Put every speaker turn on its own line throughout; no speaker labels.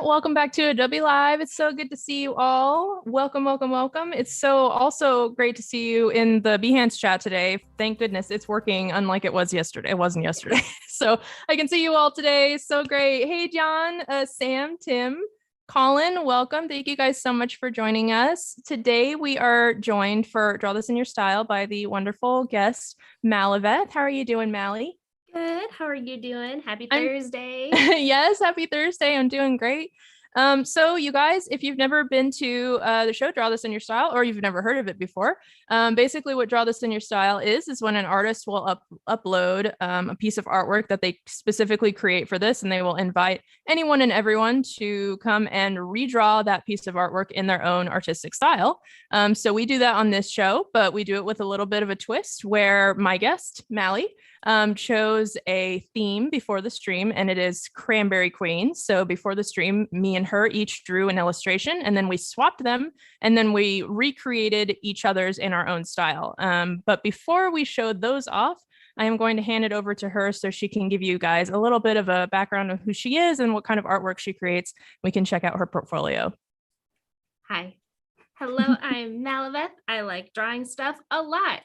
Welcome back to Adobe Live. It's so good to see you all. Welcome, welcome, welcome. It's so also great to see you in the Behance chat today. Thank goodness it's working, unlike it was yesterday. It wasn't yesterday. So I can see you all today. So great. Hey, John, Sam, Tim, Colin, welcome. Thank you guys so much for joining us. Today we are joined for Draw This in Your Style by the wonderful guest, Maliveth. How are you doing, Mally?
Good. How are you doing? Happy Thursday.
Yes, happy Thursday. I'm doing great. So you guys, if you've never been to the show Draw This in Your Style, or you've never heard of it before, basically what Draw This in Your Style is when an artist will upload a piece of artwork that they specifically create for this, and they will invite anyone and everyone to come and redraw that piece of artwork in their own artistic style. So we do that on this show, but we do it with a little bit of a twist where my guest, Mally, chose a theme before the stream, and it is Cranberry Queen. So before the stream, me and her each drew an illustration, and then we swapped them, and then we recreated each other's in our own style. But before we showed those off, I am going to hand it over to her so she can give you guys a little bit of a background of who she is and what kind of artwork she creates. We can check out her portfolio.
Hi. Hello, I'm Maliveth. I like drawing stuff a lot.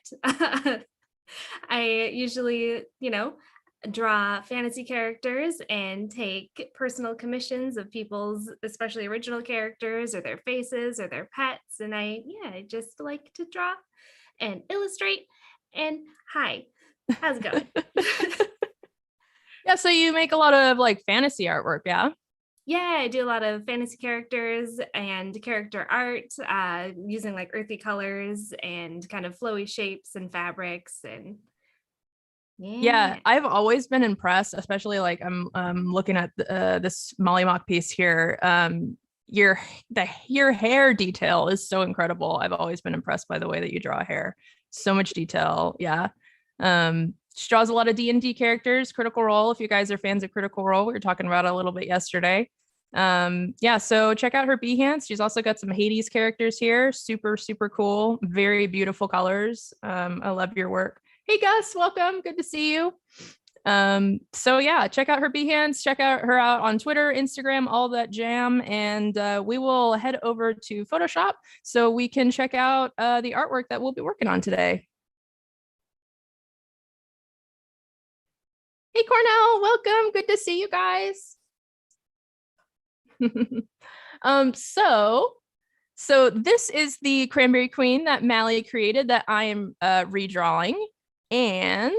I usually, draw fantasy characters and take personal commissions of people's, especially original characters or their faces or their pets. And I just like to draw and illustrate. And hi, how's it going?
Yeah, so you make a lot of like fantasy artwork, yeah?
Yeah, I do a lot of fantasy characters and character art using like earthy colors and kind of flowy shapes and fabrics. And
yeah, I've always been impressed, especially like I'm looking at this Molly Mock piece here. Your hair detail is so incredible. I've always been impressed by the way that you draw hair. So much detail. Yeah. She draws a lot of D&D characters, Critical Role. If you guys are fans of Critical Role, we were talking about it a little bit yesterday. Yeah, so check out her Behance. She's also got some Hades characters here. Super, super cool. Very beautiful colors. I love your work. Hey, Gus, welcome. Good to see you. So yeah, check out her Behance. Check out her out on Twitter, Instagram, all that jam. And we will head over to Photoshop so we can check out the artwork that we'll be working on today. Hey, Cornell, welcome. Good to see you guys. So this is the Cranberry Queen that Mally created that I am redrawing. And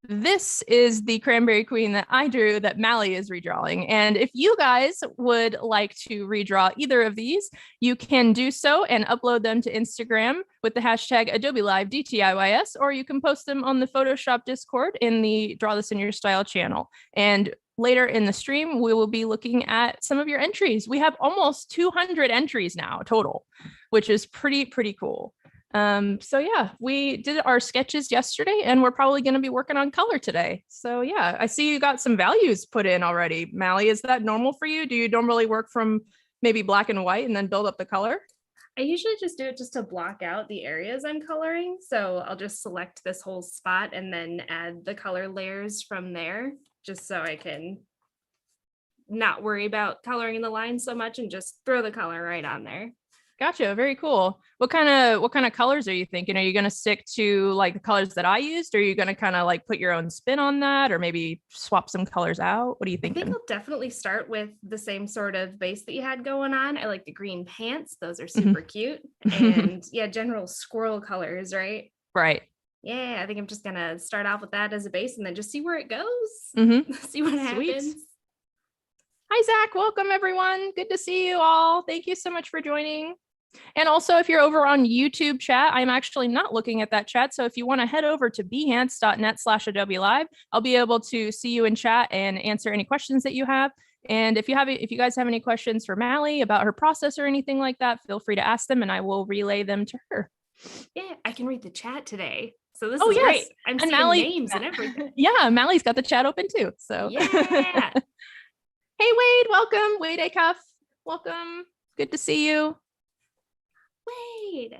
this is the Cranberry Queen that I drew that Mally is redrawing. And if you guys would like to redraw either of these, you can do so and upload them to Instagram with the hashtag Adobe Live DTIYS, or you can post them on the Photoshop Discord in the Draw This in Your Style channel. And later in the stream, we will be looking at some of your entries. We have almost 200 entries now total, which is pretty cool. So yeah, we did our sketches yesterday and we're probably going to be working on color today. So yeah, I see you got some values put in already. Mally, is that normal for you? Do you normally work from maybe black and white and then build up the color?
I usually just do it just to block out the areas I'm coloring. So I'll just select this whole spot and then add the color layers from there, just so I can not worry about coloring the lines so much and just throw the color right on there.
Gotcha. Very cool. What kind of colors are you thinking? Are you going to stick to like the colors that I used, or are you going to kind of like put your own spin on that, or maybe swap some colors out? What are you thinking?
I think I'll definitely start with the same sort of base that you had going on. I like the green pants. Those are super cute. And yeah, general squirrel colors, right?
Right.
Yeah, I think I'm just going to start off with that as a base and then just see where it goes. See what happens.
Hi, Zach. Welcome, everyone. Good to see you all. Thank you so much for joining. And also, if you're over on YouTube chat, I'm actually not looking at that chat. So if you want to head over to behance.net/Adobe Live, I'll be able to see you in chat and answer any questions that you have. And if you guys have any questions for Mally about her process or anything like that, feel free to ask them and I will relay them to her.
Yeah, I can read the chat today. So this is great. I'm
and
seeing names and everything.
Yeah, Mally's got the chat open too. So
yeah.
Hey Wade, welcome. Wade Acuff, welcome. Good to see you.
Wade.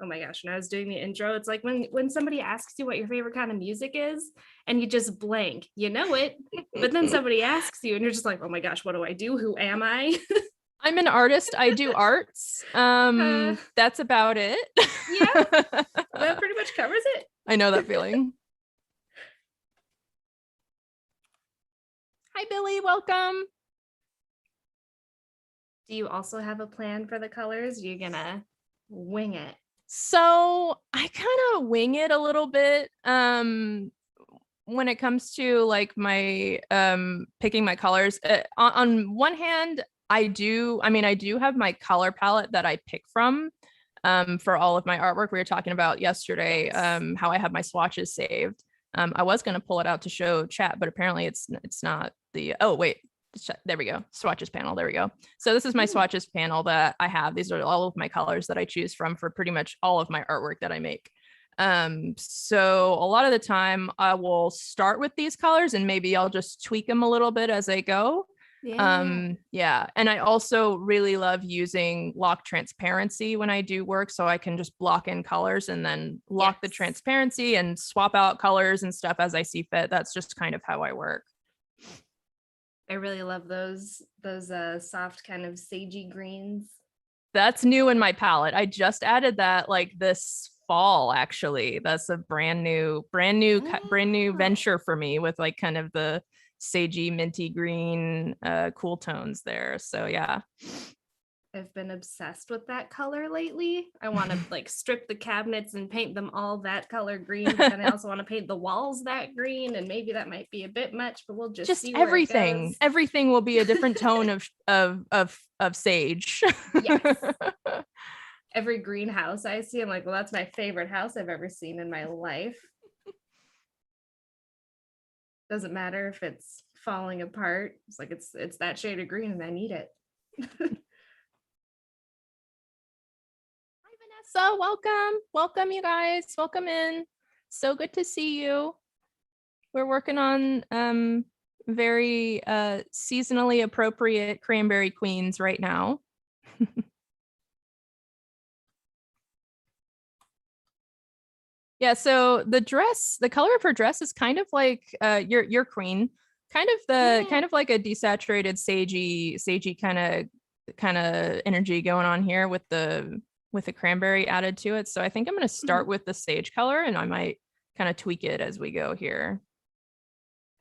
Oh my gosh, when I was doing the intro, it's like when somebody asks you what your favorite kind of music is and you just blank, you know it, but then somebody asks you and you're just like, oh my gosh, what do I do? Who am I?
I'm an artist. I do arts. That's about it.
Yeah, that pretty much covers it.
I know that feeling. Hi, Billy. Welcome.
Do you also have a plan for the colors? You're gonna wing it?
So I kind of wing it a little bit when it comes to like my picking my colors. On one hand, I do have my color palette that I pick from for all of my artwork. We were talking about yesterday how I have my swatches saved. I was going to pull it out to show chat, but apparently it's not the, oh wait, there we go, swatches panel, there we go. So this is my swatches panel that I have. These are all of my colors that I choose from for pretty much all of my artwork that I make. So a lot of the time I will start with these colors and maybe I'll just tweak them a little bit as I go. Yeah. And I also really love using lock transparency when I do work, so I can just block in colors and then lock the transparency and swap out colors and stuff as I see fit. That's just kind of how I work.
I really love those soft kind of sagey greens.
That's new in my palette. I just added that like this fall, actually. That's a brand new venture for me with like kind of the sagey minty green cool tones there. So yeah,
I've been obsessed with that color lately. I want to like strip the cabinets and paint them all that color green, but then I also want to paint the walls that green, and maybe that might be a bit much, but we'll just see
everything. Everything will be a different tone of sage.
Yes. Every greenhouse I see, I'm like, well, that's my favorite house I've ever seen in my life. Doesn't matter if it's falling apart. It's like it's that shade of green and I need it.
Hi Vanessa, welcome you guys, welcome in. So good to see you. We're working on very seasonally appropriate cranberry queens right now. Yeah, so the color of her dress is kind of like your queen, kind of like a desaturated sagey kind of energy going on here with the cranberry added to it. So I think I'm going to start with the sage color and I might kind of tweak it as we go here.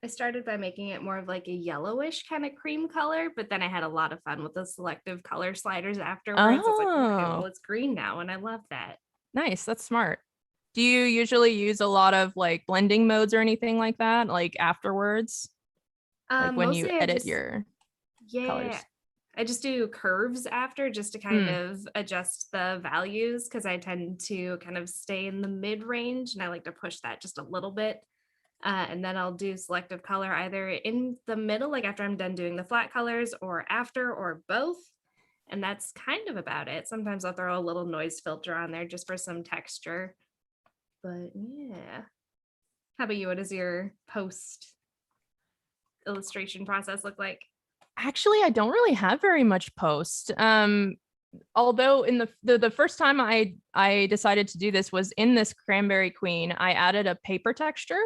I started by making it more of like a yellowish kind of cream color, but then I had a lot of fun with the selective color sliders afterwards. I was like, okay, well, it's green now, and I love that.
Nice, that's smart. Do you usually use a lot of like blending modes or anything like that, like afterwards? Like when you edit your colors?
I just do curves after just to kind of adjust the values because I tend to kind of stay in the mid range and I like to push that just a little bit. And then I'll do selective color either in the middle, like after I'm done doing the flat colors, or after, or both. And that's kind of about it. Sometimes I'll throw a little noise filter on there just for some texture. But yeah. How about you? What does your post illustration process look like?
Actually, I don't really have very much post. Although in the first time I decided to do this was in this cranberry queen, I added a paper texture.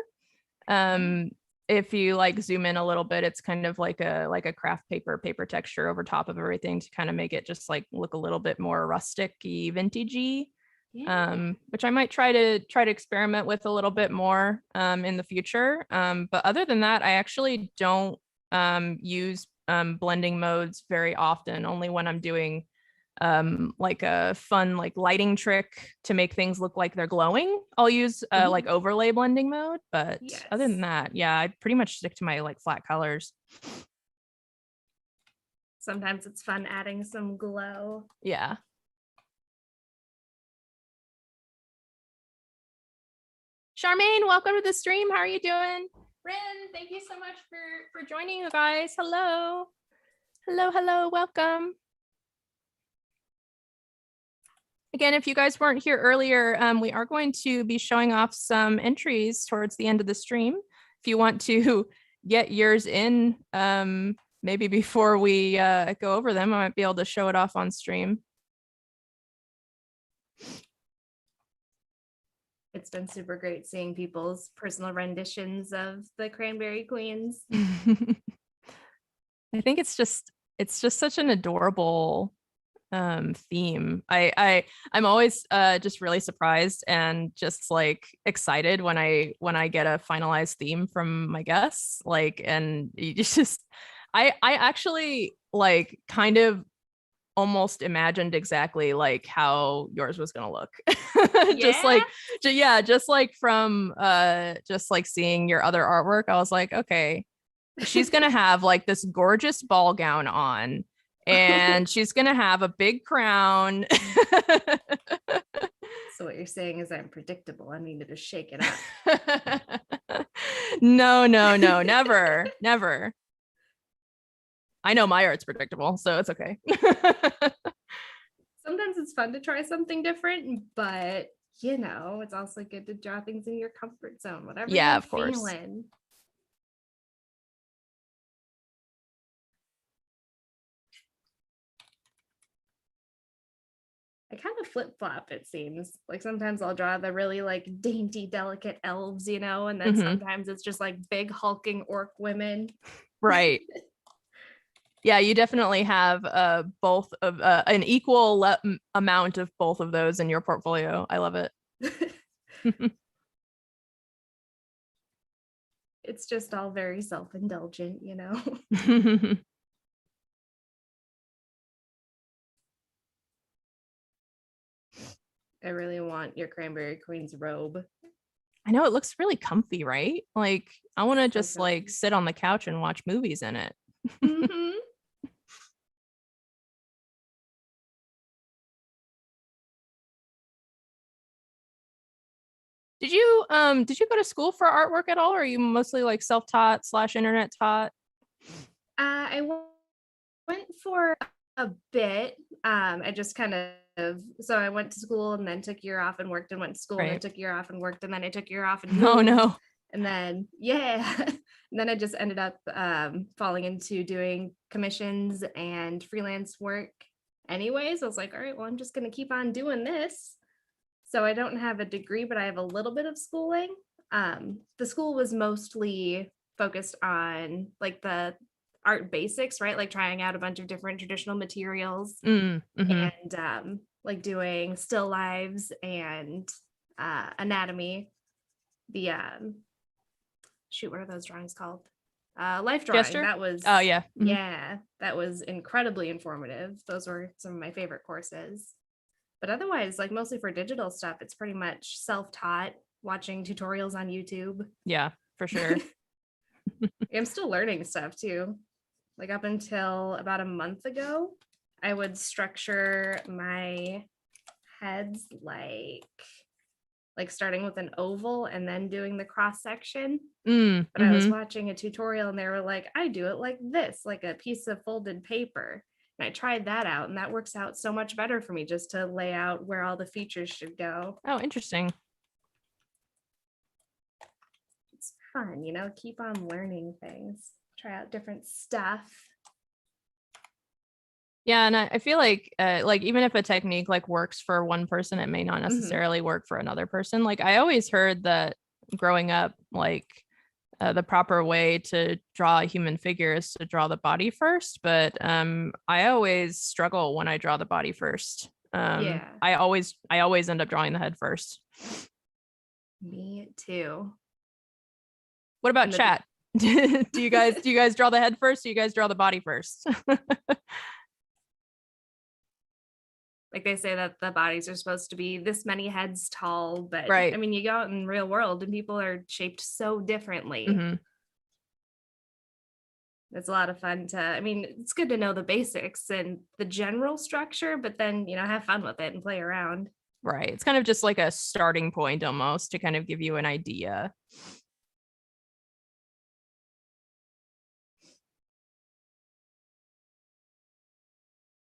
If you like zoom in a little bit, it's kind of like a craft paper texture over top of everything to kind of make it just like look a little bit more rustic-y, vintagey. Which I might try to experiment with a little bit more in the future. But other than that, I actually don't use blending modes very often, only when I'm doing like a fun like lighting trick to make things look like they're glowing. I'll use like overlay blending mode, but other than that, yeah, I pretty much stick to my like flat colors.
Sometimes it's fun adding some glow.
Yeah. Charmaine, welcome to the stream. How are you doing? Rin, thank you so much for joining, you guys. Hello. Hello, welcome. Again, if you guys weren't here earlier, we are going to be showing off some entries towards the end of the stream. If you want to get yours in, maybe before we go over them, I might be able to show it off on stream.
It's been super great seeing people's personal renditions of the Cranberry Queens.
I think it's just such an adorable theme. I'm always just really surprised and just like excited when I get a finalized theme from my guests. Like, and you just I actually like kind of almost imagined exactly like how yours was gonna look. Just like just like from just like seeing your other artwork, I was like, okay, she's gonna have like this gorgeous ball gown on and she's gonna have a big crown.
So what you're saying is I'm predictable. I need to just shake it up.
No, never. I know my art's predictable, so it's okay.
Sometimes it's fun to try something different, but you know, it's also good to draw things in your comfort zone, whatever you're
of course.
feeling. I kind of flip-flop, it seems. Like sometimes I'll draw the really like dainty, delicate elves, you know, and then sometimes it's just like big hulking orc women.
Right. Yeah, you definitely have both of an equal amount of both of those in your portfolio. I love it.
It's just all very self-indulgent, you know. I really want your Cranberry Queen's robe.
I know, it looks really comfy, right? Like I want to just like sit on the couch and watch movies in it. Did you go to school for artwork at all, or are you mostly like self-taught / internet taught?
I went for a bit. I just kind of, so I went to school and then took a year off and worked, and went to school and then took a year off and worked, and then I took a year off and moved.
No.
And then and then I just ended up falling into doing commissions and freelance work anyways. I was like, all right, well, I'm just going to keep on doing this. So I don't have a degree, but I have a little bit of schooling. The school was mostly focused on like the art basics, right? Like trying out a bunch of different traditional materials and like doing still lives and anatomy. The shoot, what are those drawings called? Life drawing.
Gesture?
That was yeah, that was incredibly informative. Those were some of my favorite courses. But otherwise, like mostly for digital stuff, it's pretty much self-taught, watching tutorials on YouTube.
Yeah, for sure.
I'm still learning stuff too. Like up until about a month ago, I would structure my heads like starting with an oval and then doing the cross section. But I was watching a tutorial and they were like, I do it like this, like a piece of folded paper. And I tried that out and that works out so much better for me, just to lay out where all the features should go.
Oh, interesting.
It's fun, you know, keep on learning things, try out different stuff.
Yeah, and I feel like even if a technique like works for one person, it may not necessarily work for another person. Like I always heard that growing up, like the proper way to draw a human figure is to draw the body first, but I always struggle when I draw the body first. I always end up drawing the head first.
Me too.
What about chat? do you guys draw the head first, or do you guys draw the body first?
Like they say that the bodies are supposed to be this many heads tall, but
right.
I mean, you go out in real world and people are shaped so differently. It's a lot of fun to, I mean, it's good to know the basics and the general structure, but then, have fun with it and play around.
Right. It's kind of just like a starting point almost to kind of give you an idea.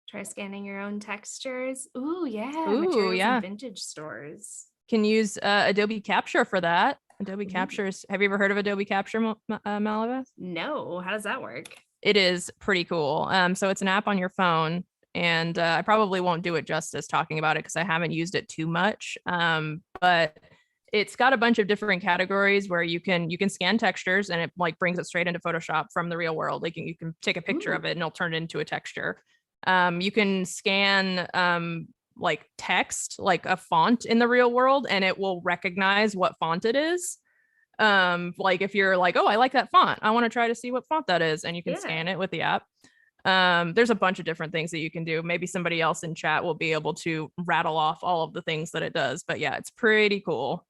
Try scanning your own textures. Ooh, yeah.
Ooh,
Materials
yeah.
in vintage stores.
Can use Adobe Capture for that. Adobe
Ooh.
Capture is, have you ever heard of Adobe Capture, Maliveth?
No. How does that work?
It is pretty cool. So it's an app on your phone, and I probably won't do it justice talking about it because I haven't used it too much. But it's got a bunch of different categories where you can scan textures and it like brings it straight into Photoshop from the real world. Like you can take a picture of it and it'll turn it into a texture. You can scan like text, like a font in the real world, and it will recognize what font it is. Like if you're like, oh, I like that font, I want to try to see what font that is, and you can scan it with the app. There's a bunch of different things that you can do. Maybe somebody else in chat will be able to rattle off all of the things that it does, but yeah, it's pretty cool.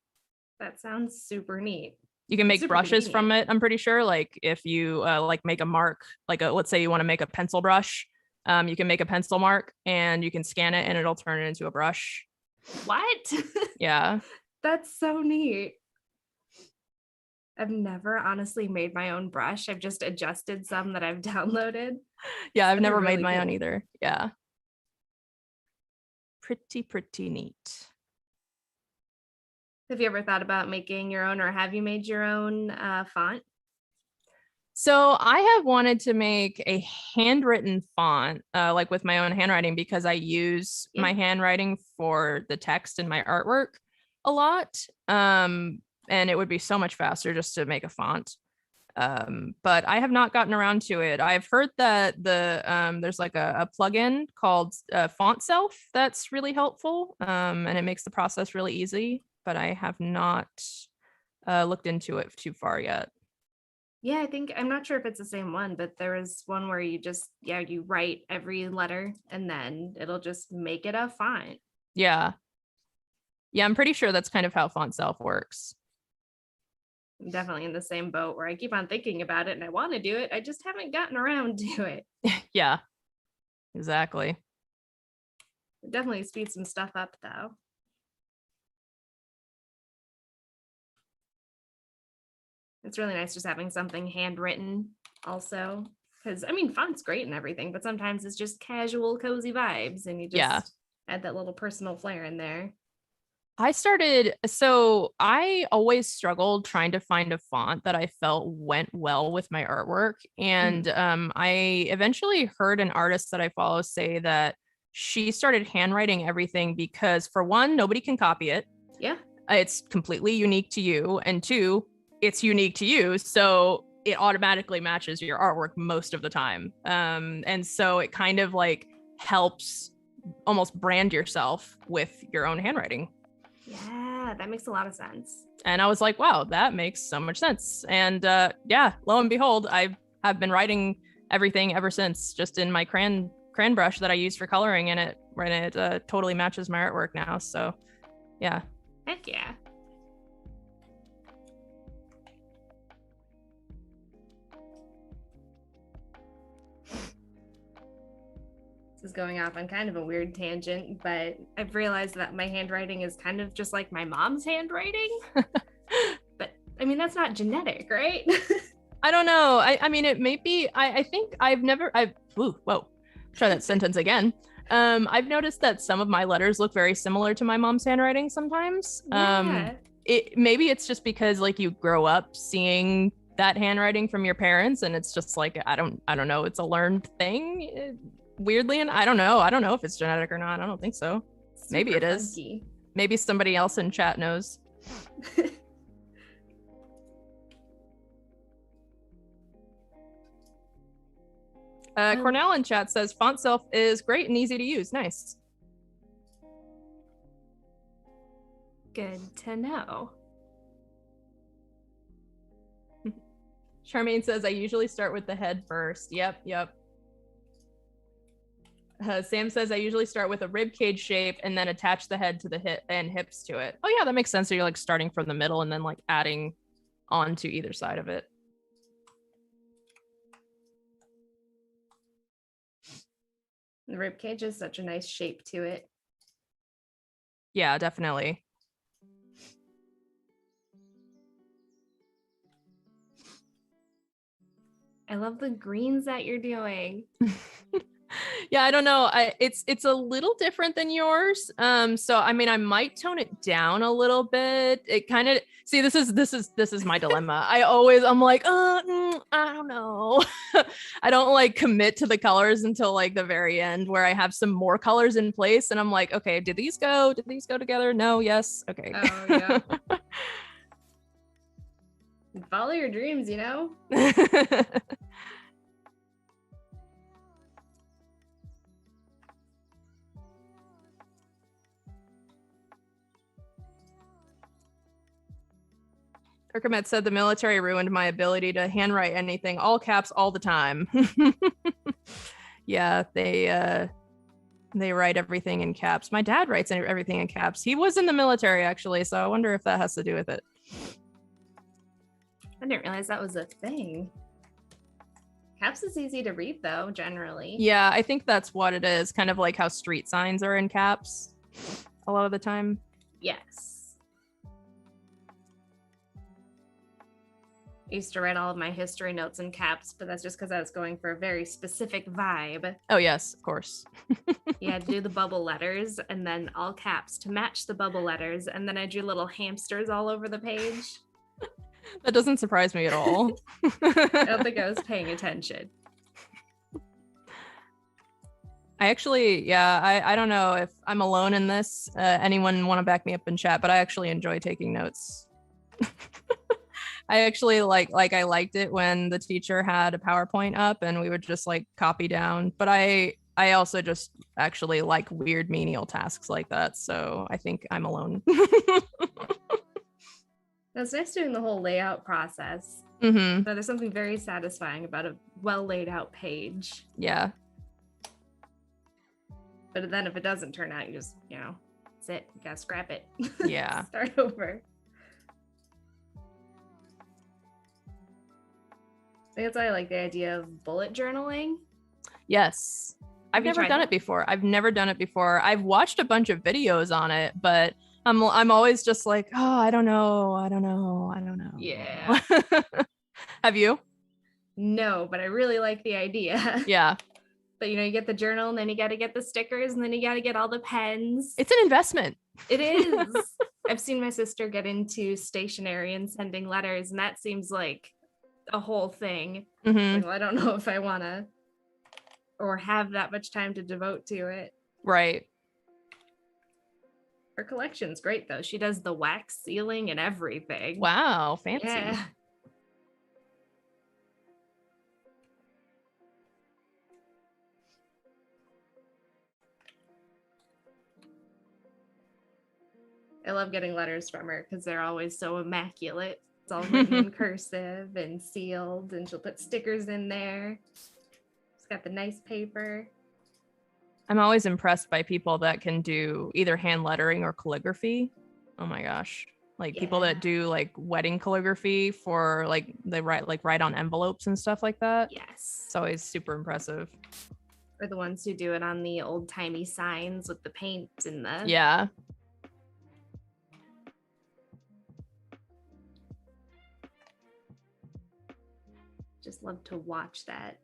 That sounds super neat.
You can make
Super
brushes
convenient.
from it, I'm pretty sure. Like if you like make a mark, like let's say you want to make a pencil brush, you can make a pencil mark and you can scan it and it'll turn it into a brush.
What?
Yeah.
That's so neat. I've never honestly made my own brush. I've just adjusted some that I've downloaded.
Yeah, I've never
really
made my
cool.
own either. Yeah. Pretty neat.
Have you ever thought about making your own, or have you made your own font?
So I have wanted to make a handwritten font, like with my own handwriting, because I use my handwriting for the text in my artwork a lot. And it would be so much faster just to make a font. But I have not gotten around to it. I've heard that there's like a plugin called Font Self that's really helpful, and it makes the process really easy. But I have not looked into it too far yet.
Yeah, I'm not sure if it's the same one, but there is one where you just, you write every letter and then it'll just make it a font.
Yeah. Yeah, I'm pretty sure that's kind of how Font Self works.
I'm definitely in the same boat where I keep on thinking about it and I want to do it. I just haven't gotten around to it.
Yeah, exactly.
It definitely speeds some stuff up though. It's really nice just having something handwritten also, because I mean, font's great and everything, but sometimes it's just casual, cozy vibes and you just add that little personal flair in there.
So I always struggled trying to find a font that I felt went well with my artwork. And I eventually heard an artist that I follow say that she started handwriting everything because, for one, nobody can copy it.
Yeah.
It's completely unique to you. And two, it's unique to you. So it automatically matches your artwork most of the time. And so it kind of like helps almost brand yourself with your own handwriting.
Yeah, that makes a lot of sense.
And I was like, wow, that makes so much sense. And yeah, lo and behold, I have been writing everything ever since, just in my crayon brush that I use for coloring, and it totally matches my artwork now. So yeah.
Heck yeah. This is going off on kind of a weird tangent, but I've realized that my handwriting is kind of just like my mom's handwriting. But I mean, that's not genetic, right?
I don't know. I mean, it may be. I think whoa, try that sentence again. I've noticed that some of my letters look very similar to my mom's handwriting sometimes.
Yeah.
Maybe it's just because like you grow up seeing that handwriting from your parents, and it's just like I don't know. It's a learned thing. Weirdly, and I don't know if it's genetic or not. I don't think so. Maybe it is.
Funky.
Maybe somebody else in chat knows. Cornell in chat says Font Self is great and easy to use. Nice.
Good to know.
Charmaine says I usually start with the head first. Yep. Sam says I usually start with a rib cage shape and then attach the head to the hip and hips to it. Oh yeah, that makes sense. So you're like starting from the middle and then like adding onto either side of it.
The rib cage is such a nice shape to it.
Yeah, definitely.
I love the greens that you're doing.
Yeah, I don't know. It's a little different than yours. So I mean, I might tone it down a little bit. It kind of see this is my dilemma. I'm like, I don't know. I don't like commit to the colors until like the very end where I have some more colors in place, and I'm like, okay, did these go? Did these go together? No, yes, okay.
Oh yeah. Follow your dreams, you know?
Erkamet said the military ruined my ability to handwrite anything, all caps all the time. Yeah, they write everything in caps. My dad writes everything in caps. He was in the military actually, so I wonder if that has to do with it.
I didn't realize that was a thing. Caps is easy to read though, generally.
Yeah, I think that's what it is. Kind of like how street signs are in caps a lot of the time.
Yes. I used to write all of my history notes in caps, but that's just because I was going for a very specific vibe.
Oh yes, of course.
You had to do the bubble letters and then all caps to match the bubble letters, and then I drew little hamsters all over the page.
That doesn't surprise me at all.
I don't think I was paying attention.
I actually, yeah, I don't know if I'm alone in this. Anyone want to back me up in chat, but I actually enjoy taking notes. I actually I liked it when the teacher had a PowerPoint up and we would just like copy down. But I also just actually like weird menial tasks like that. So I think I'm alone.
It's nice doing the whole layout process.
Mm-hmm.
But there's something very satisfying about a well laid out page.
Yeah.
But then if it doesn't turn out, you just, that's it. You gotta scrap it.
Yeah.
Start over. I think that's why I like the idea of bullet journaling.
Yes. I've never done it before. I've watched a bunch of videos on it, but I'm always just like, oh, I don't know.
Yeah.
Have you?
No, but I really like the idea.
Yeah.
But you get the journal and then you got to get the stickers and then you got to get all the pens.
It's an investment.
It is. I've seen my sister get into stationery and sending letters, and that seems like a whole thing.
Mm-hmm.
Like, well, I don't know if I want to or have that much time to devote to it.
Right.
Her collection's great though. She does the wax sealing and everything.
Wow, fancy.
Yeah. I love getting letters from her because they're always so immaculate. It's all written in cursive and sealed, and she'll put stickers in there. It's got the nice paper.
I'm always impressed by people that can do either hand lettering or calligraphy. Oh my gosh. Like people that do like wedding calligraphy for like they write on envelopes and stuff like that.
Yes.
It's always super impressive.
Or the ones who do it on the old timey signs with the paint and the
Yeah.
Just love to watch that.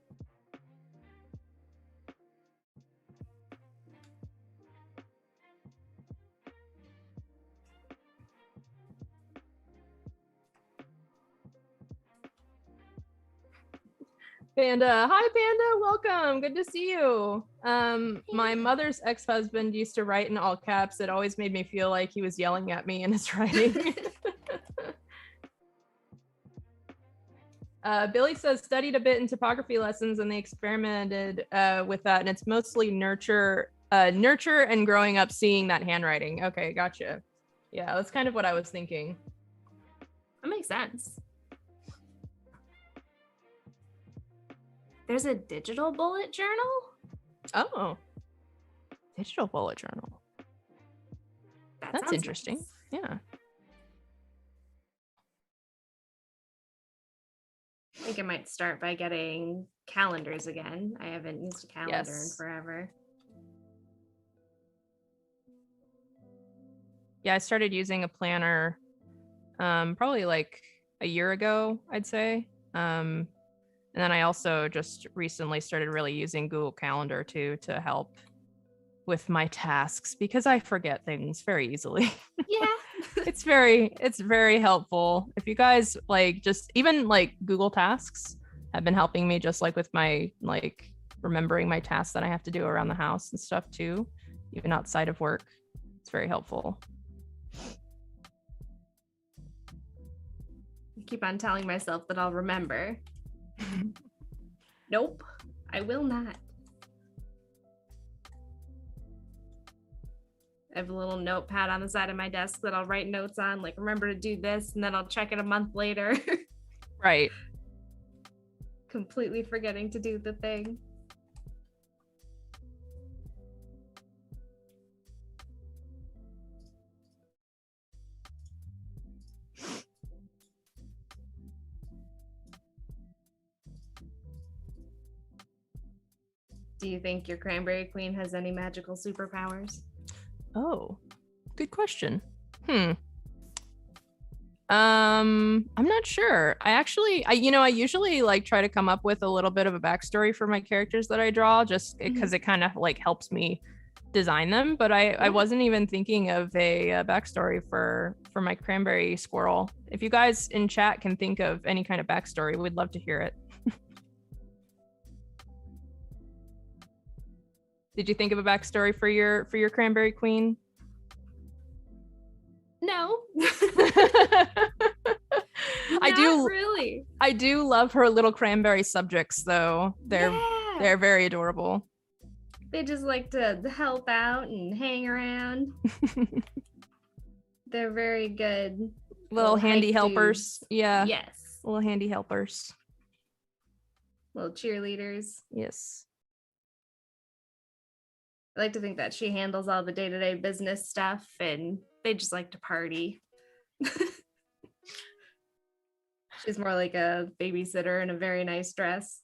Panda. Hi, Panda. Welcome. Good to see you. My mother's ex-husband used to write in all caps. It always made me feel like he was yelling at me in his writing. Billy says studied a bit in typography lessons and they experimented with that, and it's mostly nurture and growing up seeing that handwriting. Okay, gotcha. Yeah, that's kind of what I was thinking.
That makes sense. There's a digital bullet journal?
Oh, digital bullet journal. That's interesting.
Nice.
Yeah.
I think I might start by getting calendars again. I haven't used a calendar in forever.
Yeah, I started using a planner probably like a year ago, I'd say. And then I also just recently started really using Google Calendar too to help with my tasks because I forget things very easily.
Yeah.
It's very helpful. If you guys like just even like Google Tasks have been helping me just like with my like remembering my tasks that I have to do around the house and stuff too, even outside of work. It's very helpful.
I keep on telling myself that I'll remember. Nope, I will not. I have a little notepad on the side of my desk that I'll write notes on, like remember to do this, and then I'll check it a month later.
Right.
Completely forgetting to do the thing. Do you think your Cranberry Queen has any magical superpowers?
Oh, good question. I'm not sure. I usually like try to come up with a little bit of a backstory for my characters that I draw, just because it kind of like helps me design them. But I wasn't even thinking of a backstory for my cranberry squirrel. If you guys in chat can think of any kind of backstory, we'd love to hear it. Did you think of a backstory for your cranberry queen?
No. Really.
I do love her little cranberry subjects though. They're very adorable.
They just like to help out and hang around. They're very good.
Little handy helpers.
Dudes.
Yeah.
Yes.
Little handy helpers.
Little cheerleaders.
Yes.
I like to think that she handles all the day-to-day business stuff and they just like to party. She's more like a babysitter in a very nice dress.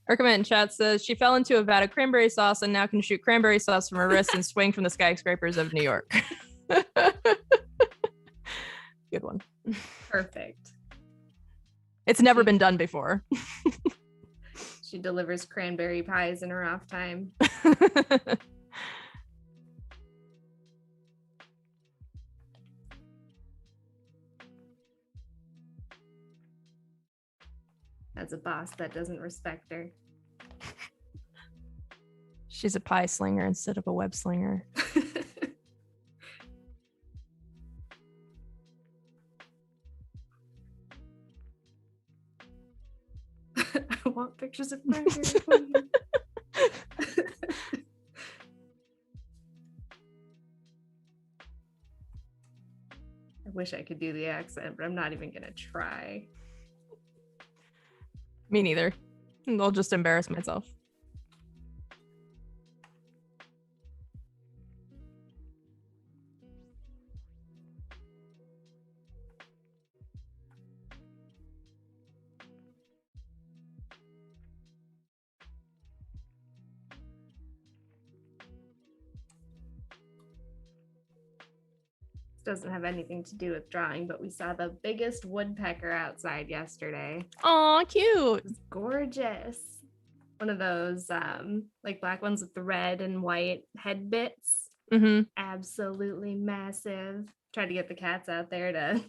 Recommend in chat says she fell into a vat of cranberry sauce and now can shoot cranberry sauce from her wrist and swing from the skyscrapers of New York. Good one.
Perfect.
It's never been done before.
She delivers cranberry pies in her off time. As a boss that doesn't respect her.
She's a pie slinger instead of a web slinger.
I want pictures of Cranberry Queen. I wish I could do the accent, but I'm not even gonna try.
Me neither. I'll just embarrass myself.
Doesn't have anything to do with drawing, but we saw the biggest woodpecker outside yesterday.
Aw, cute.
It was gorgeous. One of those like black ones with the red and white head bits.
Mm-hmm.
Absolutely massive. Tried to get the cats out there to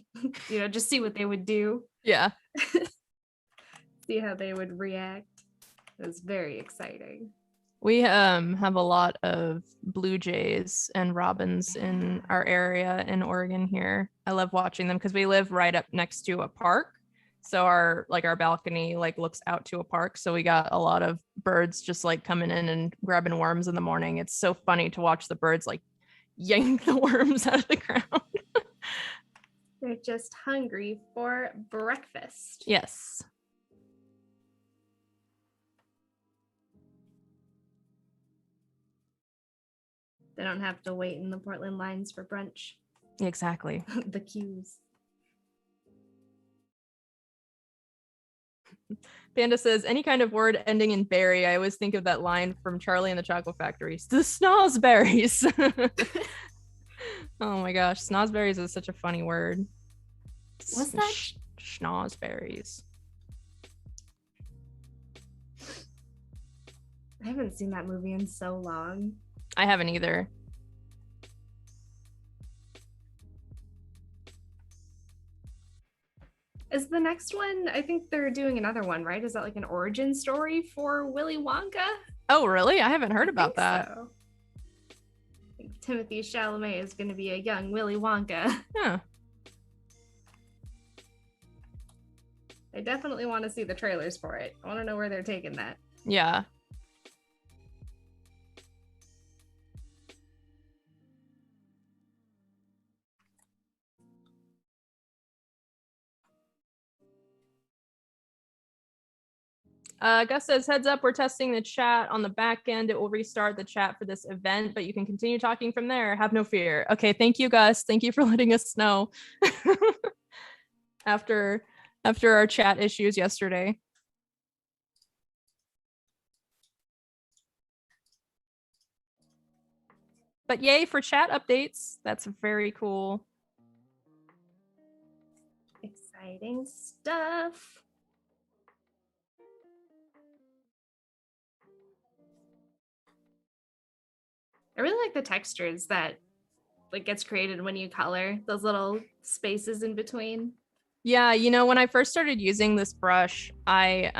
just see what they would do.
Yeah.
See how they would react. It was very exciting.
We have a lot of blue jays and robins in our area in Oregon here. I love watching them because we live right up next to a park. So our balcony looks out to a park. So we got a lot of birds just coming in and grabbing worms in the morning. It's so funny to watch the birds yank the worms out of the ground.
They're just hungry for breakfast.
Yes.
They don't have to wait in the Portland lines for brunch.
Exactly.
The queues.
Panda says, any kind of word ending in berry. I always think of that line from Charlie and the Chocolate Factory. The snozberries. Oh my gosh. Snozberries is such a funny word.
What's that?
Schnozberries.
I haven't seen that movie in so long.
I haven't either.
Is the next one, I think they're doing another one, right? Is that like an origin story for Willy Wonka?
Oh, really? I haven't heard about that.
So. I think Timothy Chalamet is going to be a young Willy Wonka.
Huh.
I definitely want to see the trailers for it. I want to know where they're taking that.
Yeah. Gus says, heads up, we're testing the chat on the back end. It will restart the chat for this event, but you can continue talking from there. Have no fear. Okay, thank you, Gus. Thank you for letting us know after our chat issues yesterday. But yay for chat updates. That's very cool.
Exciting stuff. I really like the textures that like gets created when you color, those little spaces in between.
Yeah, you know, when I first started using this brush, it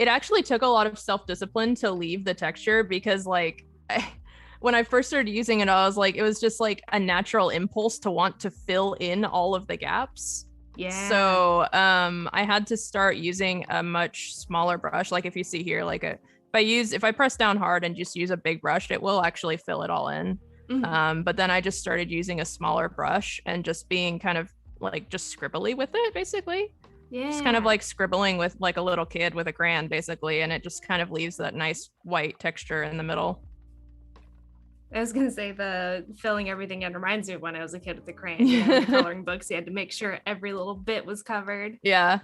actually took a lot of self-discipline to leave the texture because like when I first started using it, I was like, it was just like a natural impulse to want to fill in all of the gaps.
Yeah.
So I had to start using a much smaller brush. Like if you see here, like if I press down hard and just use a big brush, it will actually fill it all in. Mm-hmm. But then I just started using a smaller brush and just being kind of like just scribbly with it, basically. Yeah. Just kind of like scribbling with like a little kid with a crayon, basically, and it just kind of leaves that nice white texture in the middle.
I was gonna say the filling everything in reminds me of when I was a kid with the crayon. You know, the coloring books, you had to make sure every little bit was covered.
Yeah.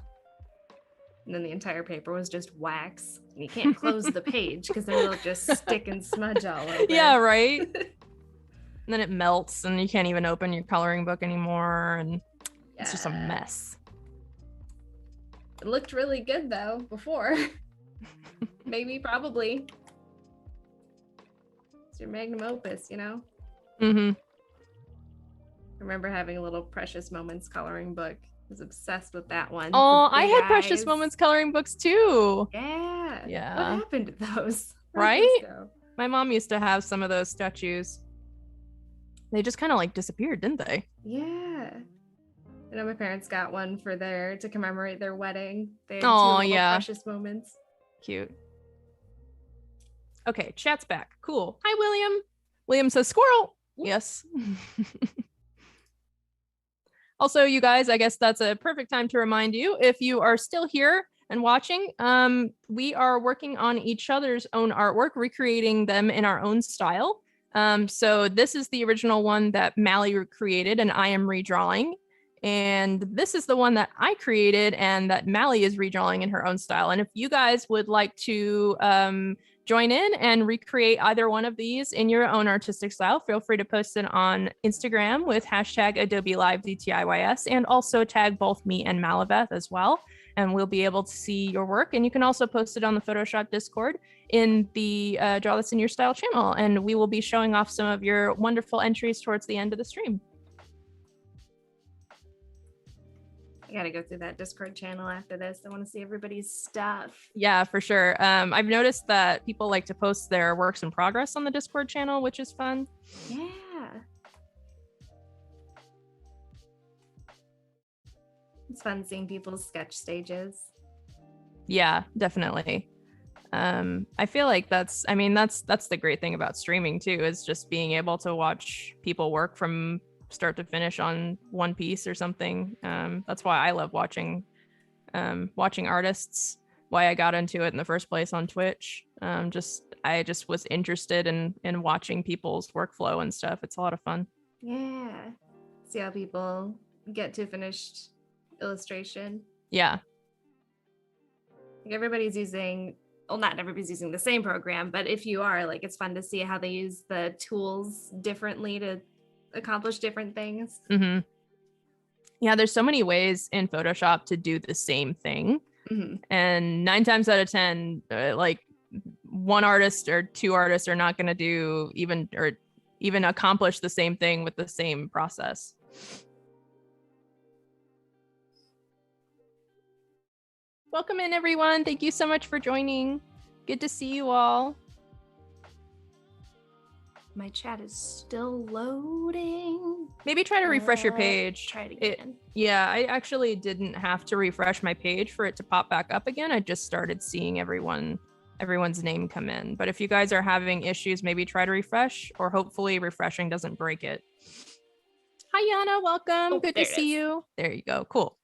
And
then the entire paper was just wax. And you can't close the page because then it'll just stick and smudge all over.
Yeah, right. And then it melts and you can't even open your coloring book anymore. And it's just a mess.
It looked really good though before. Maybe, probably. It's your magnum opus, you know?
Mm-hmm.
I remember having a little Precious Moments coloring book. I was obsessed with that one.
Oh, I had Precious Moments coloring books too.
Yeah.
Yeah.
What happened to those?
Right? My mom used to have some of those statues. They just kind of like disappeared, didn't they?
Yeah. I know my parents got one to commemorate their wedding. They had
two
little Precious Moments.
Cute. Okay, chat's back. Cool. Hi, William. William says squirrel. Yes. Also, you guys, I guess that's a perfect time to remind you, if you are still here and watching, we are working on each other's own artwork, recreating them in our own style. So this is the original one that Mally created and I am redrawing. And this is the one that I created and that Mally is redrawing in her own style. And if you guys would like to join in and recreate either one of these in your own artistic style, feel free to post it on Instagram with hashtag Adobe Live DTIYS, and also tag both me and Maliveth as well. And we'll be able to see your work. And you can also post it on the Photoshop Discord in the Draw This in Your Style channel. And we will be showing off some of your wonderful entries towards the end of the stream.
I gotta go through that Discord channel after this. I want to see everybody's stuff.
Yeah, for sure. I've noticed that people like to post their works in progress on the Discord channel, which is fun.
Yeah. It's fun seeing people's sketch stages.
Yeah, definitely. I feel like that's the great thing about streaming too, is just being able to watch people work from start to finish on one piece or something. That's why I love watching artists, why I got into it in the first place on Twitch. Just I just was interested in watching people's workflow and stuff. It's a lot of fun.
Yeah. See how people get to finished illustration.
Yeah.
Like everybody's using, well, not everybody's using the same program, but if you are, like, it's fun to see how they use the tools differently to accomplish different things.
Mm-hmm. Yeah, there's so many ways in Photoshop to do the same thing.
Mm-hmm.
And 9 times out of 10, like one artist or two artists are not going to do even accomplish the same thing with the same process. Welcome in, everyone. Thank you so much for joining. Good to see you all.
My chat is still loading.
Maybe try to refresh your page.
Try it again.
Yeah, I actually didn't have to refresh my page for it to pop back up again. I just started seeing everyone's name come in. But if you guys are having issues, maybe try to refresh, or hopefully refreshing doesn't break it. Hi, Yana. Welcome.
Oh,
good to see you. There you go. Cool.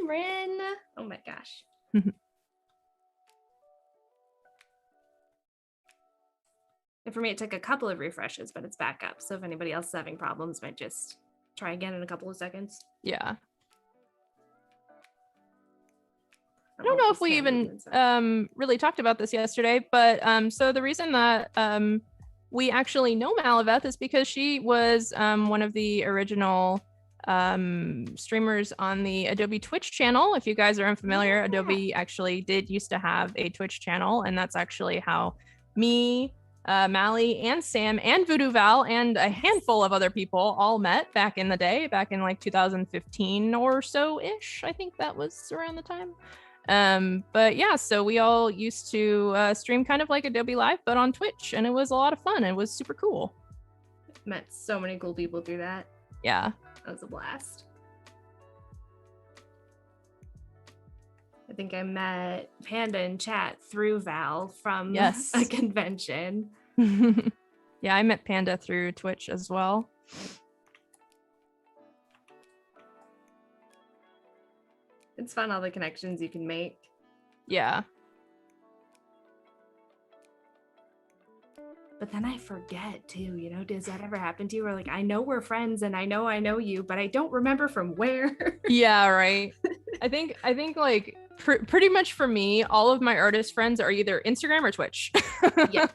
Rin. Oh my gosh. And for me, it took a couple of refreshes, but it's back up. So if anybody else is having problems, might just try again in a couple of seconds.
Yeah. I don't know if we even really talked about this yesterday, but so the reason that we actually know Maliveth is because she was one of the original streamers on the Adobe Twitch channel. If you guys are unfamiliar, Adobe actually used to have a Twitch channel, and that's actually how me, Mally, and Sam, and Voodoo Val, and a handful of other people all met back in the day, back in like 2015 or so-ish. I think that was around the time. But yeah, so we all used to stream kind of like Adobe Live, but on Twitch, and it was a lot of fun. It was super cool.
Met so many cool people through that.
Yeah.
That was a blast. I think I met Panda in chat through Val from a convention.
Yeah, I met Panda through Twitch as well.
It's fun, all the connections you can make.
Yeah.
But then I forget too, you know, does that ever happen to you where like, I know we're friends and I know you, but I don't remember from where?
Yeah, right. I think like pretty much for me, all of my artist friends are either Instagram or Twitch.
Yes.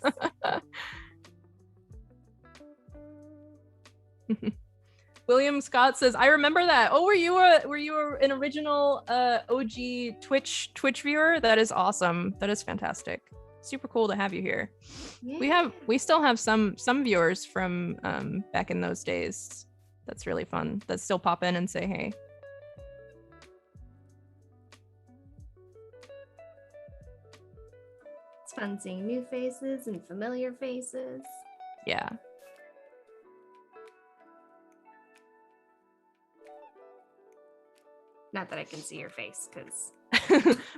William Scott says, I remember that. Oh, were you an original OG Twitch viewer? That is awesome. That is fantastic. Super cool to have you here. Yeah. We still have some viewers from back in those days. That's really fun. That still pop in and say hey.
It's fun seeing new faces and familiar faces.
Yeah.
Not that I can see your face, because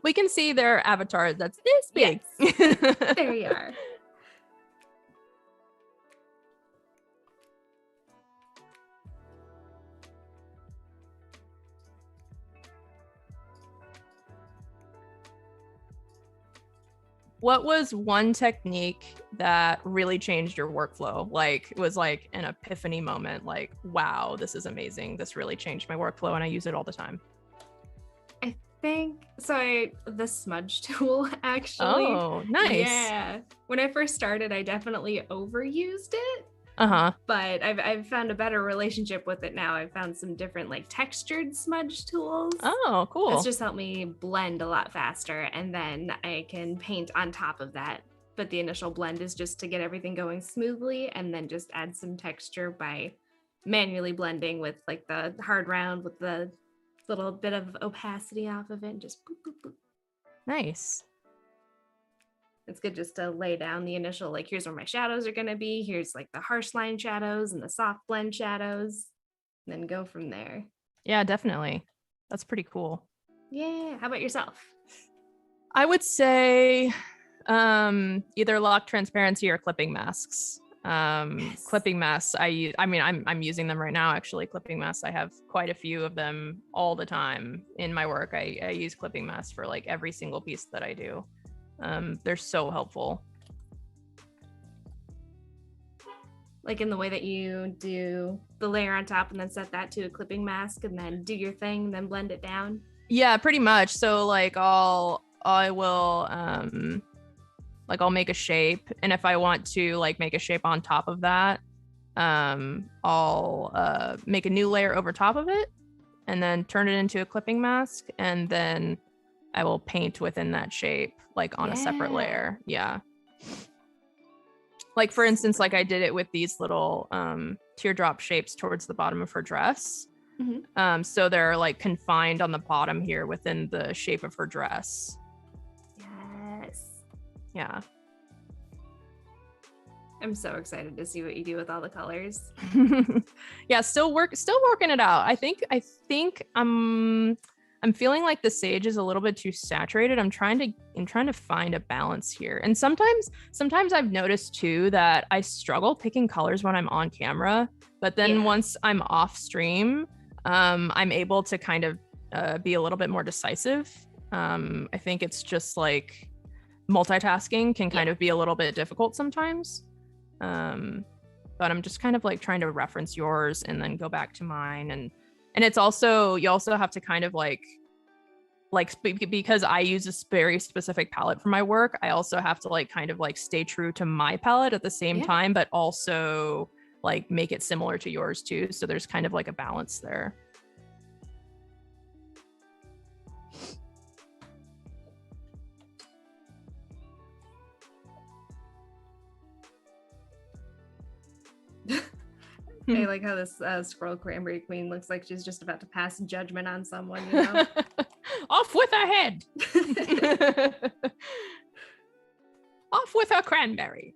we can see their avatars. That's this big.
Yes. There you are.
What was one technique that really changed your workflow? Like, it was like an epiphany moment, like, wow, this is amazing. This really changed my workflow and I use it all the time.
I think so. The smudge tool, actually.
Oh, nice.
Yeah. When I first started, I definitely overused it. But I've found a better relationship with it now. I've found some different like textured smudge tools.
Oh, cool.
It's just helped me blend a lot faster, and then I can paint on top of that. But the initial blend is just to get everything going smoothly, and then just add some texture by manually blending with like the hard round with the little bit of opacity off of it, and just boop, boop, boop.
Nice.
It's good just to lay down the initial, like, here's where my shadows are going to be. Here's like the harsh line shadows and the soft blend shadows, and then go from there.
Yeah, definitely. That's pretty cool.
Yeah. How about yourself?
I would say either lock transparency or clipping masks.
Yes.
Clipping masks I'm using them right now, actually. Clipping masks, I have quite a few of them all the time in my work. I use clipping masks for like every single piece that I do. They're so helpful.
Like in the way that you do the layer on top and then set that to a clipping mask and then do your thing and then blend it down.
Yeah, pretty much. So like I'll make a shape, and if I want to like make a shape on top of that, I'll make a new layer over top of it and then turn it into a clipping mask, and then I will paint within that shape like on a separate layer. Yeah. Like for instance, like I did it with these little teardrop shapes towards the bottom of her dress.
Mm-hmm.
So they're like confined on the bottom here within the shape of her dress.
Yes.
Yeah.
I'm so excited to see what you do with all the colors.
Yeah, still working it out. I think I'm feeling like the sage is a little bit too saturated. I'm trying to find a balance here. And sometimes I've noticed too that I struggle picking colors when I'm on camera, but then once I'm off stream, I'm able to kind of be a little bit more decisive. I think it's just like multitasking can kind of be a little bit difficult sometimes. But I'm just kind of like trying to reference yours and then go back to mine. And it's also, you also have to kind of like because I use a very specific palette for my work, I also have to like kind of like stay true to my palette at the same time, but also like make it similar to yours too. So there's kind of like a balance there.
I like how this squirrel cranberry queen looks like she's just about to pass judgment on someone, you know?
Off with her head. Off with her cranberry.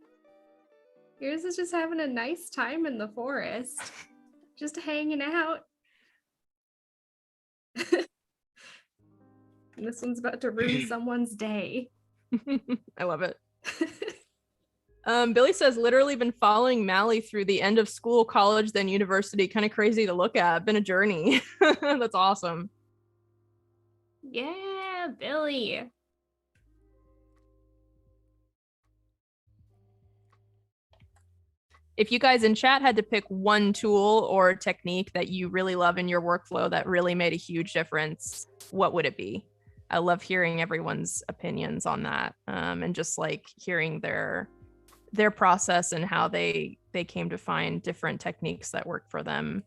Yours is just having a nice time in the forest. Just hanging out. And this one's about to ruin someone's day.
I love it. Billy says, literally been following Mally through the end of school, college, then university. Kind of crazy to look at. Been a journey. That's awesome.
Yeah, Billy.
If you guys in chat had to pick one tool or technique that you really love in your workflow that really made a huge difference, what would it be? I love hearing everyone's opinions on that, and just like hearing their process and how they came to find different techniques that work for them.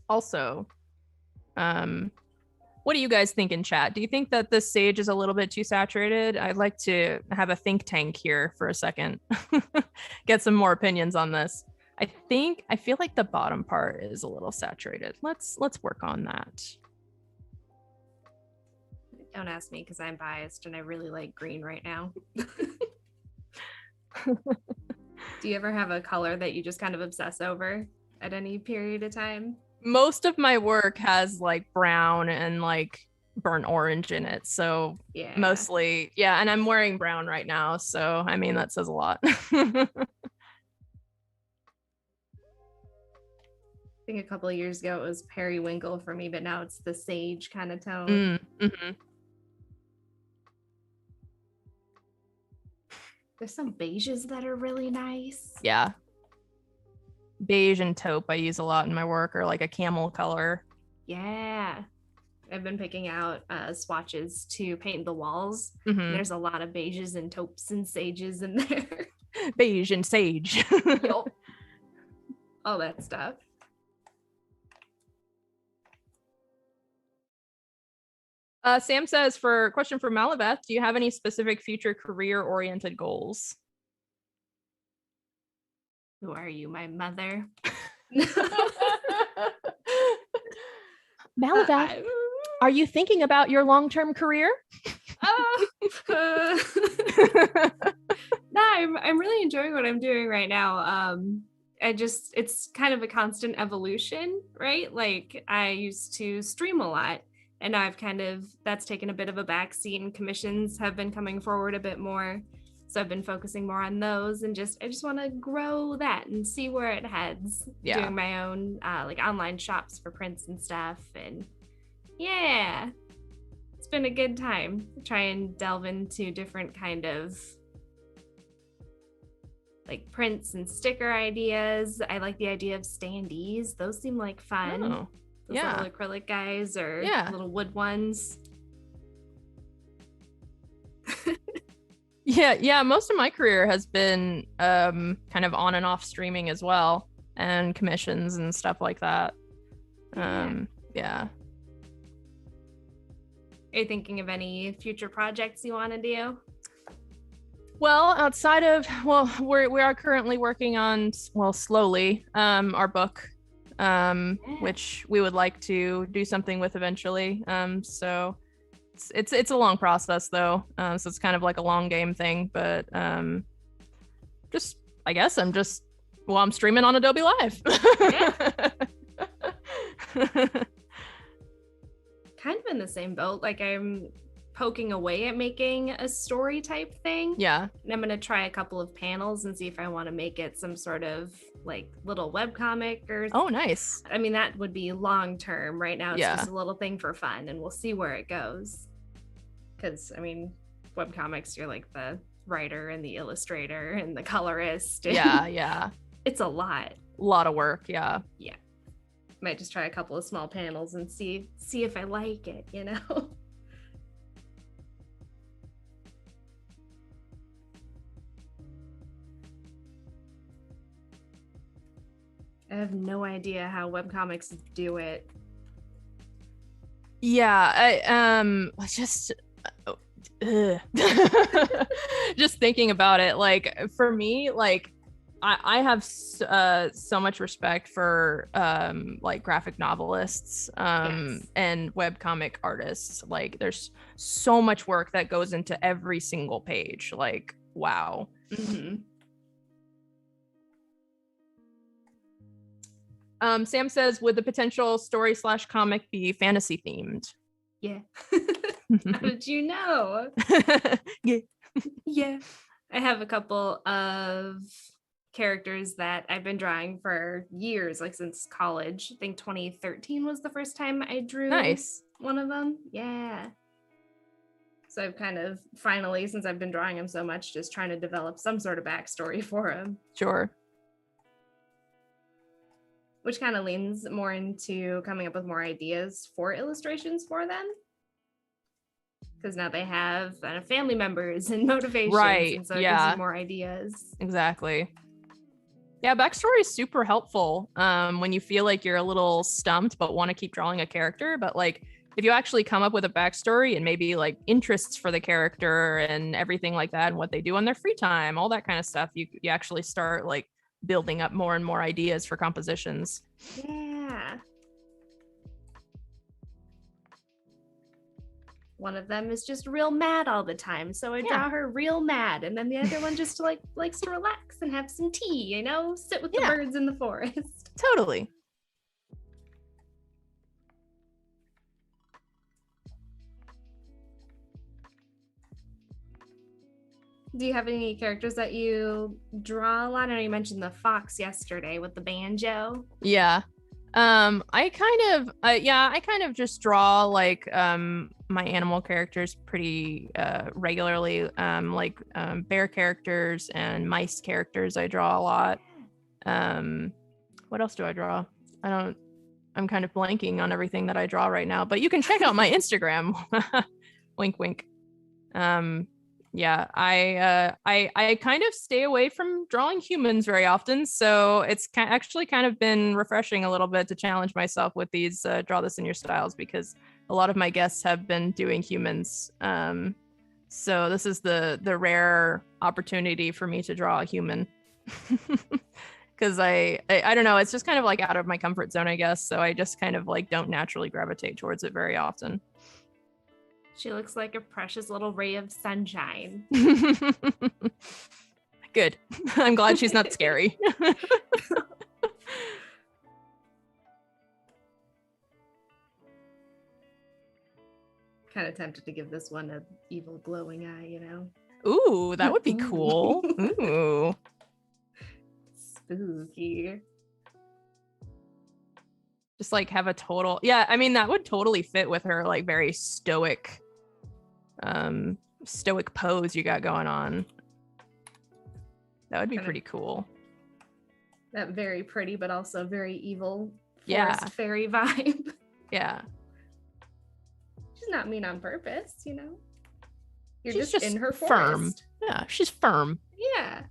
Also, what do you guys think in chat? Do you think that this sage is a little bit too saturated? I'd like to have a think tank here for a second. Get some more opinions on this. I feel like the bottom part is a little saturated. Let's work on that.
Don't ask me because I'm biased and I really like green right now. Do you ever have a color that you just kind of obsess over at any period of time?
Most of my work has like brown and like burnt orange in it. So mostly, yeah. And I'm wearing brown right now. So, I mean, that says a lot.
I think a couple of years ago it was periwinkle for me, but now it's the sage kind of tone.
Mm-hmm.
There's some beiges that are really nice.
Yeah. Beige and taupe I use a lot in my work, or like a camel color.
Yeah. I've been picking out swatches to paint the walls.
Mm-hmm.
There's a lot of beiges and taupes and sages in there.
Beige and sage.
Yep. All that stuff.
Sam says, for question for Maliveth, do you have any specific future career-oriented goals?
Who are you, my mother?
Maliveth, are you thinking about your long-term career?
No, I'm really enjoying what I'm doing right now. It's kind of a constant evolution, right? Like I used to stream a lot And now that's taken a bit of a backseat, and commissions have been coming forward a bit more. So I've been focusing more on those, and I just want to grow that and see where it heads.
Yeah.
Doing my own like online shops for prints and stuff. And yeah, it's been a good time. Try and delve into different kind of like prints and sticker ideas. I like the idea of standees. Those seem like fun.
Oh,
Those
yeah.
little acrylic guys or
Yeah.
little wood ones.
Yeah. Most of my career has been kind of on and off streaming as well, and commissions and stuff like that. Yeah.
Are you thinking of any future projects you want to do?
Well, outside of, we are currently working on, slowly, our book, which we would like to do something with eventually. So it's a long process though. So it's kind of like a long game thing, but I guess I'm streaming on Adobe Live.
Yeah. Kind of in the same boat. Like I'm poking away at making a story type thing.
Yeah.
And I'm going to try a couple of panels and see if I want to make it some sort of like little webcomic or.
Oh, nice.
I mean, that would be long term. Right now, it's
Yeah.
just a little thing for fun, and we'll see where it goes. Because, I mean, webcomics, you're like the writer and the illustrator and the colorist. And
Yeah.
It's a lot.
A lot of work. Yeah.
Yeah. Might just try a couple of small panels and see if I like it, you know? I have no idea how webcomics do it.
Yeah, I just just thinking about it, like for me, like I have so much respect for like graphic novelists
Yes.
and webcomic artists. Like there's so much work that goes into every single page. Like, wow.
Mm-hmm.
Sam says, would the potential story/comic be fantasy themed?
Yeah. How did you know? Yeah. I have a couple of characters that I've been drawing for years, like since college. I think 2013 was the first time I drew one of them. Yeah. So I've kind of finally, since I've been drawing them so much, just trying to develop some sort of backstory for them.
Sure.
Which kind of leans more into coming up with more ideas for illustrations for them. Because now they have family members and motivations.
Right.
And so it gives you more ideas.
Exactly. Yeah, backstory is super helpful when you feel like you're a little stumped but want to keep drawing a character. But like if you actually come up with a backstory and maybe like interests for the character and everything like that and what they do on their free time, all that kind of stuff, you actually start like building up more and more ideas for compositions.
Yeah. One of them is just real mad all the time, so I draw her real mad, and then the other one just likes to relax and have some tea, you know, sit with the birds in the forest.
Totally.
Do you have any characters that you draw a lot? I know you mentioned the fox yesterday with the banjo.
Yeah. I kind of just draw like my animal characters pretty regularly. Bear characters and mice characters I draw a lot. What else do I draw? I'm kind of blanking on everything that I draw right now, but you can check out my Instagram. Wink wink. Yeah, I kind of stay away from drawing humans very often, so it's actually kind of been refreshing a little bit to challenge myself with these draw this in your styles, because a lot of my guests have been doing humans, so this is the rare opportunity for me to draw a human. Because I don't know, it's just kind of like out of my comfort zone, I guess, so I just kind of like don't naturally gravitate towards it very often.
She looks like a precious little ray of sunshine.
Good. I'm glad she's not scary.
kind of tempted to give this one a evil glowing eye, you know?
Ooh, that would be cool. Ooh.
Spooky.
Just like have a total, yeah, I mean, that would totally fit with her like very stoic pose you got going on. That would be pretty cool.
That very pretty, but also very evil
forest
fairy vibe.
Yeah.
She's not mean on purpose, you know? You're
She's
just in her
firm.
forest.
Yeah, she's firm.
Yeah.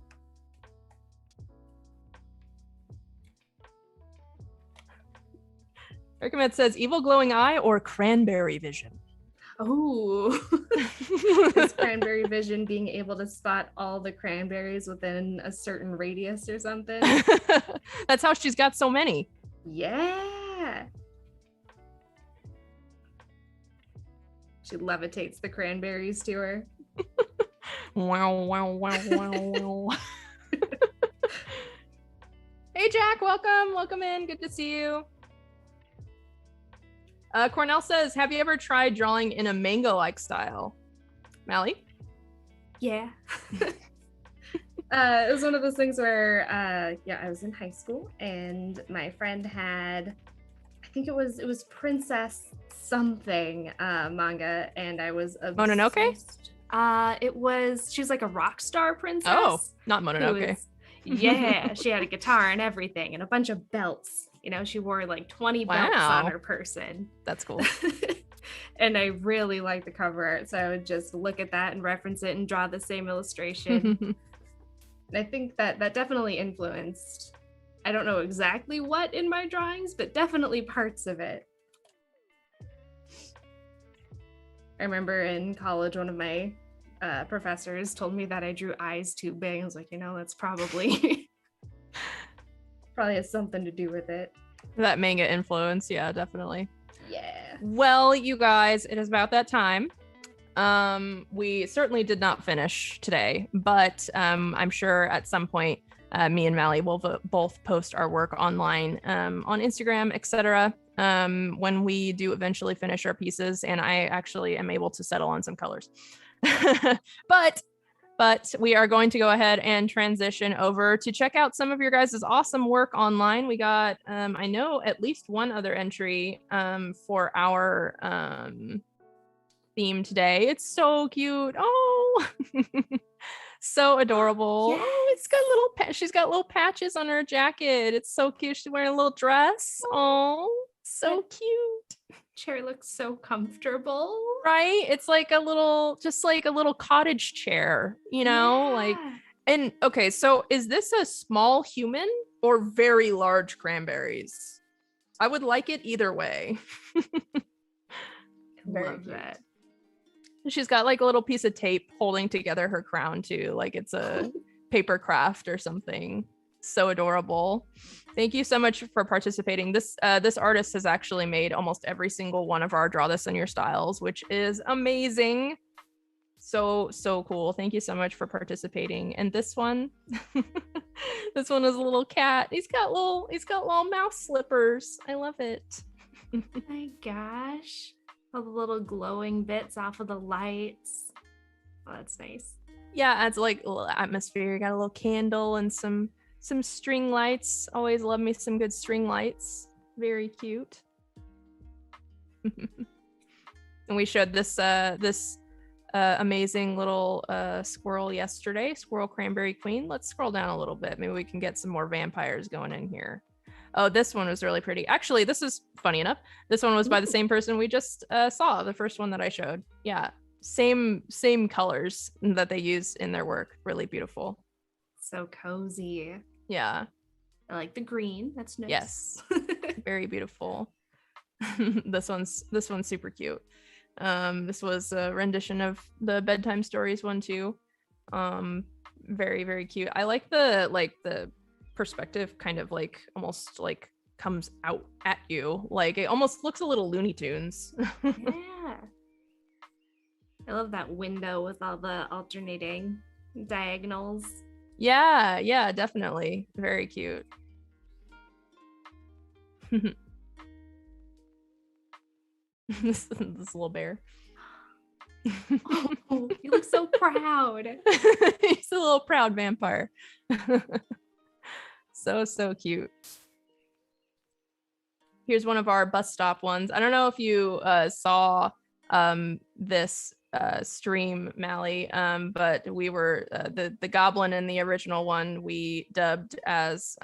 Recommend says evil glowing eye or cranberry vision.
Oh, is cranberry vision being able to spot all the cranberries within a certain radius or something?
That's how she's got so many.
Yeah. She levitates the cranberries to her.
Wow, wow, wow, wow, wow. Hey, Jack, welcome in. Good to see you. Cornell says, have you ever tried drawing in a manga-like style? Mally?
Yeah. It was one of those things where, I was in high school and my friend had, I think it was Princess something manga, and I was obsessed.
Mononoke?
She was like a rock star princess.
Oh, not Mononoke.
Yeah, she had a guitar and everything and a bunch of belts. You know, she wore like 20 belts on her person.
That's cool.
And I really liked the cover art, so I would just look at that and reference it and draw the same illustration. And I think that definitely influenced, I don't know exactly what in my drawings, but definitely parts of it. I remember in college, one of my professors told me that I drew eyes too big. I was like, that's probably has something to do with it.
That manga influence, yeah, definitely.
Yeah.
Well, you guys, it is about that time. We certainly did not finish today, but I'm sure at some point me and Mally will both post our work online on Instagram, etc. When we do eventually finish our pieces, and I actually am able to settle on some colors. But we are going to go ahead and transition over to check out some of your guys' awesome work online. We got, I know, at least one other entry for our theme today. It's so cute. Oh, so adorable.
Yes.
Oh, it's got she's got little patches on her jacket. It's so cute. She's wearing a little dress. Oh, so cute.
Chair looks so comfortable,
right? It's like just like a little cottage chair, like. And okay, so is this a small human or very large cranberries? I would like it either way.
Love that.
She's got like a little piece of tape holding together her crown too, like it's a paper craft or something. So adorable. Thank you so much for participating. This artist has actually made almost every single one of our Draw This in Your styles, which is amazing. So cool. Thank you so much for participating. And this one this one is a little cat. He's got little mouse slippers. I love it.
Oh my gosh, all the little glowing bits off of the lights. Oh, that's nice.
Yeah, adds like a little atmosphere. You got a little candle and some string lights. Always love me some good string lights. Very cute. And we showed this amazing little squirrel yesterday, Squirrel Cranberry Queen. Let's scroll down a little bit. Maybe we can get some more vampires going in here. Oh, this one was really pretty. Actually, this is funny enough. This one was by the same person we just saw, the first one that I showed. Yeah, same colors that they use in their work. Really beautiful.
So cozy.
Yeah.
I like the green. That's nice.
Yes. Very beautiful. This one's super cute. This was a rendition of the bedtime stories one too. Very, very cute. I like the perspective kind of like almost like comes out at you. Like it almost looks a little Looney Tunes.
Yeah. I love that window with all the alternating diagonals.
Yeah, definitely. Very cute. this little bear.
Oh, you look so proud.
He's a little proud vampire. So cute. Here's one of our bus stop ones. I don't know if you saw this stream, Mally, but we were the goblin in the original one we dubbed as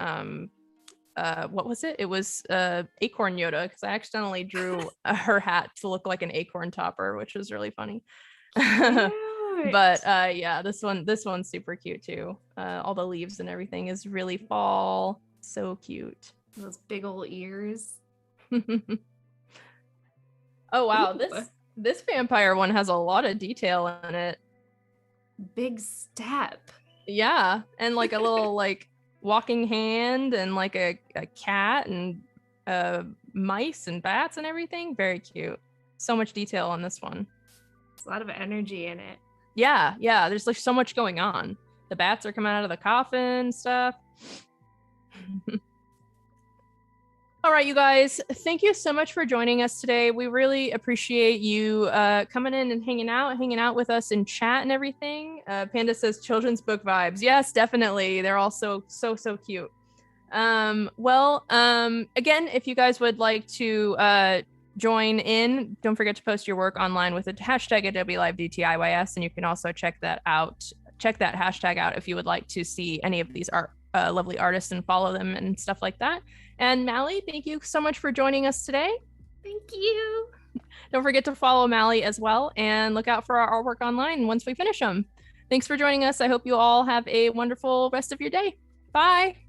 what was it? It was Acorn Yoda, because I accidentally drew her hat to look like an acorn topper, which was really funny. But yeah, this one's super cute too. All the leaves and everything is really fall. So cute.
Those big old ears.
Oh wow,
Ooh.
this vampire one has a lot of detail in it.
Big step.
Yeah, and like a little like walking hand and like a cat and mice and bats and everything. Very cute. So much detail on this one.
There's a lot of energy in it.
Yeah, there's like so much going on. The bats are coming out of the coffin stuff. All right, you guys, thank you so much for joining us today. We really appreciate you coming in and hanging out with us in chat and everything. Panda says children's book vibes. Yes, definitely. They're all so cute. Again, if you guys would like to join in, don't forget to post your work online with the hashtag Adobe Live DTIYS, and you can also check that hashtag out if you would like to see any of these lovely artists and follow them and stuff like that. And Mally, thank you so much for joining us today.
Thank you.
Don't forget to follow Mally as well, and look out for our artwork online once we finish them. Thanks for joining us. I hope you all have a wonderful rest of your day. Bye.